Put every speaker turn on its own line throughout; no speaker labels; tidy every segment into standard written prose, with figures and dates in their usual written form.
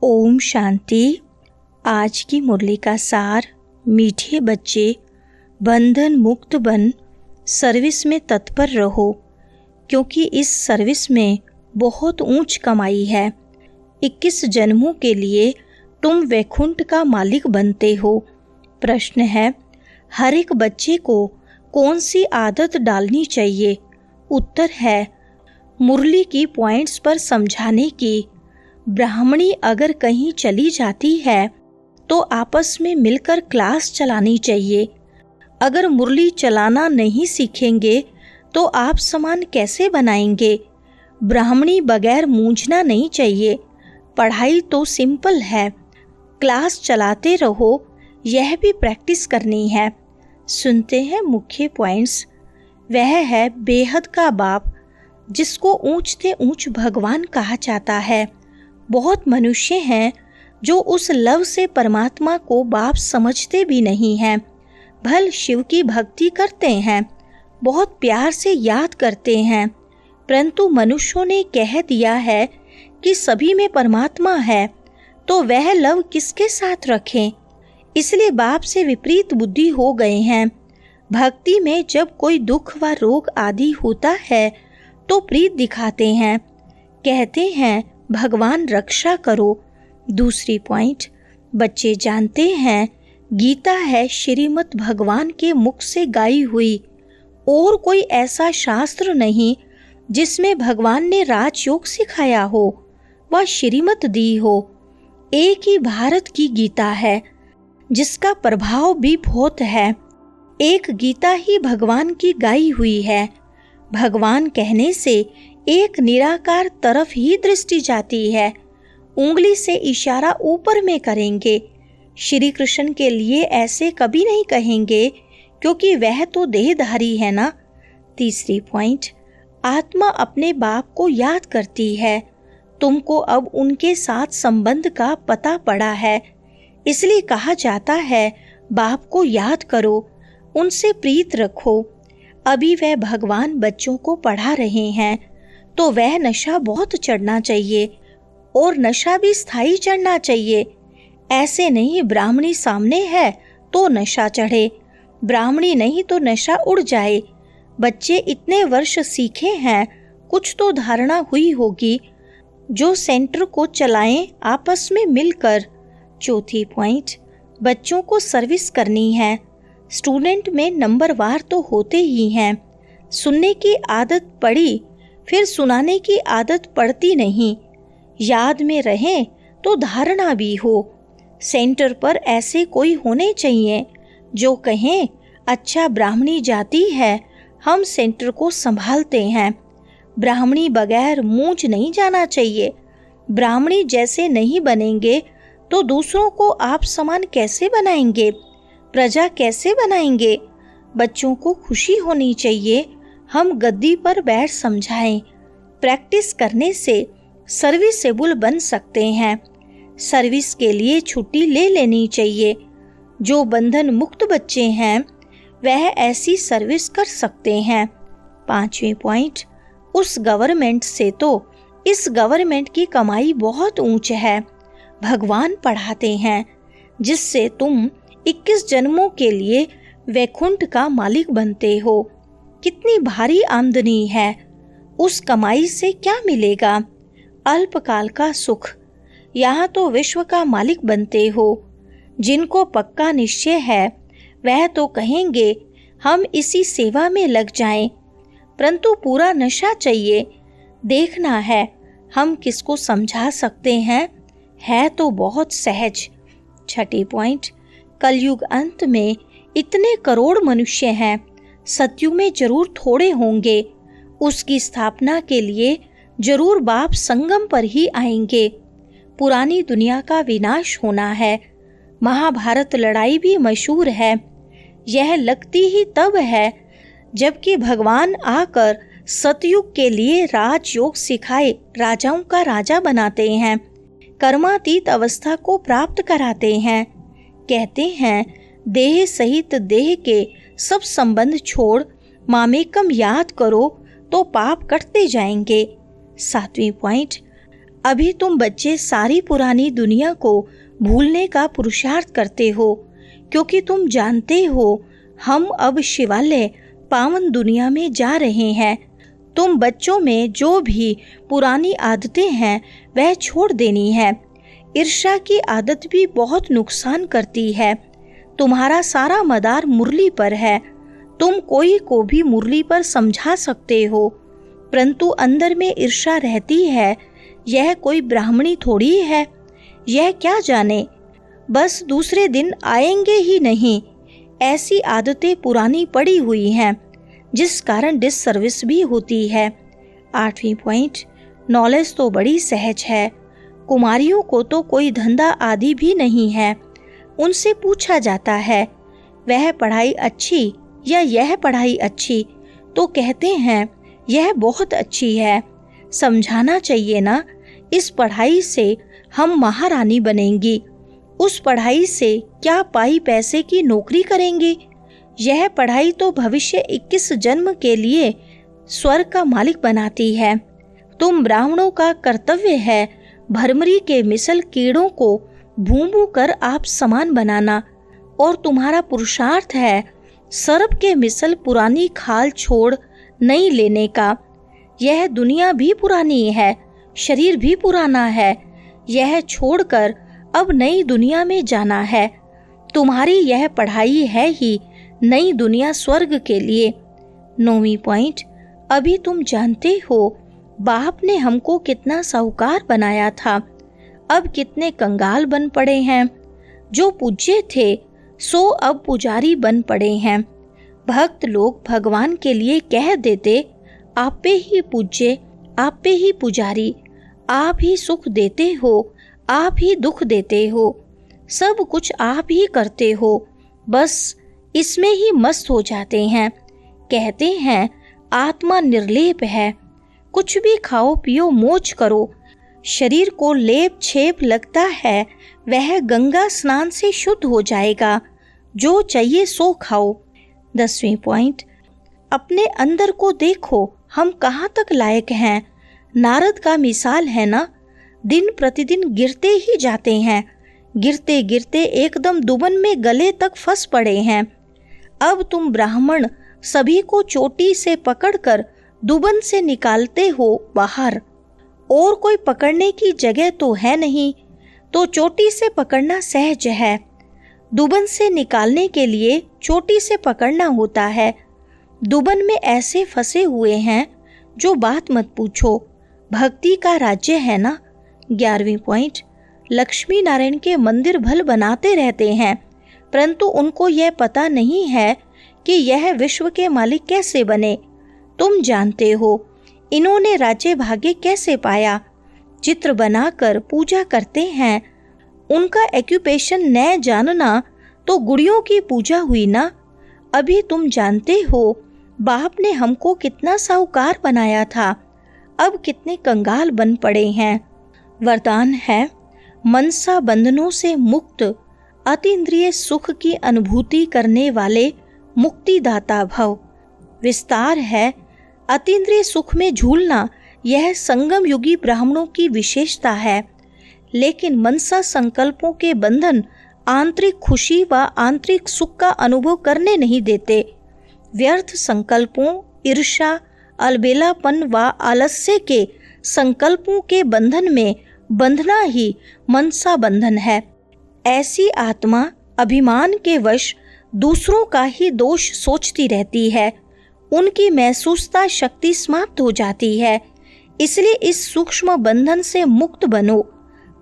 ओम शांति। आज की मुरली का सार, मीठे बच्चे बंधन मुक्त बन सर्विस में तत्पर रहो, क्योंकि इस सर्विस में बहुत ऊंच कमाई है। 21 जन्मों के लिए तुम वैकुंठ का मालिक बनते हो। प्रश्न है, हर एक बच्चे को कौन सी आदत डालनी चाहिए? उत्तर है, मुरली की पॉइंट्स पर समझाने की। ब्राह्मणी अगर कहीं चली जाती है तो आपस में मिलकर क्लास चलानी चाहिए। अगर मुरली चलाना नहीं सीखेंगे तो आप सामान कैसे बनाएंगे? ब्राह्मणी बगैर मूंझना नहीं चाहिए। पढ़ाई तो सिंपल है, क्लास चलाते रहो, यह भी प्रैक्टिस करनी है। सुनते हैं मुख्य पॉइंट्स। वह है बेहद का बाप, जिसको ऊंच से ऊंच भगवान कहा जाता है। बहुत मनुष्य हैं जो उस लव से परमात्मा को बाप समझते भी नहीं हैं। भल शिव की भक्ति करते हैं, बहुत प्यार से याद करते हैं, परंतु मनुष्यों ने कह दिया है कि सभी में परमात्मा है, तो वह लव किसके साथ रखें? इसलिए बाप से विपरीत बुद्धि हो गए हैं। भक्ति में जब कोई दुख व रोग आदि होता है तो प्रीत दिखाते हैं, कहते हैं भगवान रक्षा करो। दूसरी पॉइंट, बच्चे जानते हैं गीता है श्रीमद् भगवान के मुख से गाई हुई, और कोई ऐसा शास्त्र नहीं जिसमें भगवान ने राजयोग सिखाया हो व श्रीमत दी हो। एक ही भारत की गीता है, जिसका प्रभाव भी बहुत है। एक गीता ही भगवान की गाई हुई है। भगवान कहने से एक निराकार तरफ ही दृष्टि जाती है। उंगली से इशारा ऊपर में करेंगे। श्री कृष्ण के लिए ऐसे कभी नहीं कहेंगे, क्योंकि वह तो देहधारी है ना। तीसरी पॉइंट, आत्मा अपने बाप को याद करती है। तुमको अब उनके साथ संबंध का पता पड़ा है, इसलिए कहा जाता है बाप को याद करो, उनसे प्रीत रखो। अभी वह भगवान बच्चों को पढ़ा रहे हैं, तो वह नशा बहुत चढ़ना चाहिए, और नशा भी स्थायी चढ़ना चाहिए। ऐसे नहीं ब्राह्मणी सामने है तो नशा चढ़े, ब्राह्मणी नहीं तो नशा उड़ जाए। बच्चे इतने वर्ष सीखे हैं, कुछ तो धारणा हुई होगी। जो सेंटर को चलाएं आपस में मिलकर। चौथी पॉइंट, बच्चों को सर्विस करनी है। स्टूडेंट में नंबरवार तो होते ही हैं। सुनने की आदत पड़ी, फिर सुनाने की आदत पड़ती नहीं। याद में रहें तो धारणा भी हो। सेंटर पर ऐसे कोई होने चाहिए जो कहें, अच्छा ब्राह्मणी जाती है, हम सेंटर को संभालते हैं। ब्राह्मणी बगैर मूंझ नहीं जाना चाहिए। ब्राह्मणी जैसे नहीं बनेंगे तो दूसरों को आप समान कैसे बनाएंगे? प्रजा कैसे बनाएंगे? बच्चों को खुशी होनी चाहिए। हम गद्दी पर बैठ समझाएं। प्रैक्टिस करने से सर्विसेबल बन सकते हैं। सर्विस के लिए छुट्टी ले लेनी चाहिए। जो बंधन मुक्त बच्चे हैं वह ऐसी सर्विस कर सकते हैं। पांचवें पॉइंट, उस गवर्नमेंट से तो इस गवर्नमेंट की कमाई बहुत ऊंच है। भगवान पढ़ाते हैं, जिससे तुम 21 जन्मों के लिए वैकुंठ का मालिक बनते हो। कितनी भारी आमदनी है, उस कमाई से क्या मिलेगा? अल्पकाल का सुख। यहाँ तो विश्व का मालिक बनते हो। जिनको पक्का निश्चय है वह तो कहेंगे हम इसी सेवा में लग जाएं, परंतु पूरा नशा चाहिए। देखना है हम किसको समझा सकते हैं, है तो बहुत सहज। छठी पॉइंट, कलयुग अंत में इतने करोड़ मनुष्य हैं, सतयुग में जरूर थोड़े होंगे। उसकी स्थापना के लिए जरूर बाप संगम पर ही आएंगे। पुरानी दुनिया का विनाश होना है। महाभारत लड़ाई भी मशहूर है। यह लगती ही तब है जबकि भगवान आकर सतयुग के लिए राजयोग सिखाए राजाओं का राजा बनाते हैं, कर्मातीत अवस्था को प्राप्त कराते हैं। कहते हैं देह सहित देह के सब संबंध छोड़ मामेकम याद करो तो पाप कटते जाएंगे। 7वीं पॉइंट, अभी तुम बच्चे सारी पुरानी दुनिया को भूलने का पुरुषार्थ करते हो, क्योंकि तुम जानते हो हम अब शिवालय पावन दुनिया में जा रहे हैं। तुम बच्चों में जो भी पुरानी आदतें हैं वह छोड़ देनी है। ईर्ष्या की आदत भी बहुत नुकसान करती है। तुम्हारा सारा मदार मुरली पर है। तुम कोई को भी मुरली पर समझा सकते हो, परंतु अंदर में ईर्ष्या रहती है। यह कोई ब्राह्मणी थोड़ी है, यह क्या जाने, बस दूसरे दिन आएंगे ही नहीं। ऐसी आदतें पुरानी पड़ी हुई हैं, जिस कारण डिससर्विस भी होती है। 8वीं पॉइंट, नॉलेज तो बड़ी सहज है। कुमारियों को तो कोई धंधा आदि भी नहीं है। उनसे पूछा जाता है वह पढ़ाई अच्छी या यह पढ़ाई अच्छी, तो कहते हैं यह बहुत अच्छी है। समझाना चाहिए ना, इस पढ़ाई से हम महारानी बनेंगी, उस पढ़ाई से क्या पाई पैसे की नौकरी करेंगी। यह पढ़ाई तो भविष्य 21 जन्म के लिए स्वर्ग का मालिक बनाती है। तुम ब्राह्मणों का कर्तव्य है भरमरी के मिसल कीड़ों को भूं कर आप समान बनाना, और तुम्हारा पुरुषार्थ है सर्प के मिसल पुरानी खाल छोड़ नई लेने का। यह दुनिया भी पुरानी है, शरीर भी पुराना है, यह छोड़कर अब नई दुनिया में जाना है। तुम्हारी यह पढ़ाई है ही नई दुनिया स्वर्ग के लिए। 9वीं पॉइंट, अभी तुम जानते हो बाप ने हमको कितना साहूकार बनाया था, अब कितने कंगाल बन पड़े हैं। जो पूज्य थे सो अब पुजारी बन पड़े हैं। भक्त लोग भगवान के लिए कह देते आप पे ही पूज्य, आप पे ही पुजारी, आप ही सुख देते हो, आप ही दुख देते हो, सब कुछ आप ही करते हो, बस इसमें ही मस्त हो जाते हैं। कहते हैं आत्मा निर्लेप है, कुछ भी खाओ पियो मौज करो। शरीर को लेप छेप लगता है वह गंगा स्नान से शुद्ध हो जाएगा। जो चाहिए सो खाओ। 10वीं पॉइंट, अपने अंदर को देखो हम कहाँ तक लायक हैं। नारद का मिसाल है ना, दिन प्रतिदिन गिरते ही जाते हैं, गिरते गिरते एकदम दुबन में गले तक फंस पड़े हैं। अब तुम ब्राह्मण सभी को चोटी से पकड़कर दुबन से निकालते हो बाहर, और कोई पकड़ने की जगह तो है नहीं, तो चोटी से पकड़ना सहज है। दुबन से निकालने के लिए चोटी से पकड़ना होता है। दुबन में ऐसे फंसे हुए हैं जो बात मत पूछो। भक्ति का राज्य है ना। 11वीं पॉइंट, लक्ष्मी नारायण के मंदिर भल बनाते रहते हैं, परंतु उनको यह पता नहीं है कि यह विश्व के मालिक कैसे बने। तुम जानते हो इन्होंने राज्य भाग्य कैसे पाया। चित्र बनाकर पूजा करते हैं, उनका एक्यूपेशन न जानना तो गुड़ियों की पूजा हुई ना। अभी तुम जानते हो बाप ने हमको कितना साहूकार बनाया था, अब कितने कंगाल बन पड़े हैं। वरदान है मनसा बंधनों से मुक्त, अतीन्द्रिय सुख की अनुभूति करने वाले मुक्तिदाता भव। विस्तार है अतीन्द्रिय सुख में झूलना यह संगम युगी ब्राह्मणों की विशेषता है, लेकिन मनसा संकल्पों के बंधन आंतरिक खुशी व आंतरिक सुख का अनुभव करने नहीं देते। व्यर्थ संकल्पों, ईर्ष्या, अलबेलापन व आलस्य के संकल्पों के बंधन में बंधना ही मनसा बंधन है। ऐसी आत्मा अभिमान के वश दूसरों का ही दोष सोचती रहती है, उनकी महसूसता शक्ति समाप्त हो जाती है। इसलिए इस सूक्ष्म बंधन से मुक्त बनो,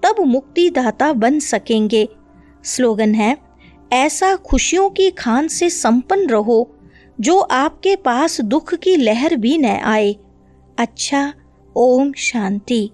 तब मुक्तिदाता बन सकेंगे। स्लोगन है ऐसा खुशियों की खान से संपन्न रहो जो आपके पास दुख की लहर भी न आए। अच्छा, ओम शांति।